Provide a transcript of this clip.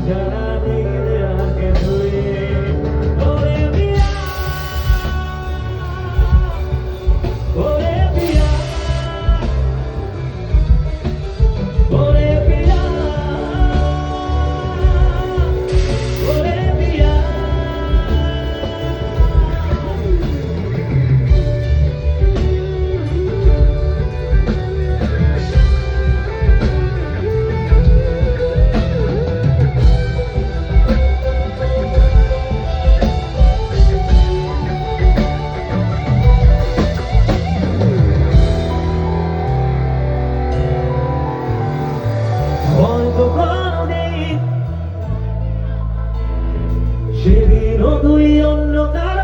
জানা নেই রে আগে ধরে ওরে পিয়া ওরে পিয়া ওরে পিয়া ওরে পিয়া হয়তো কোনদিন সেদিনও তুই অন্য কারো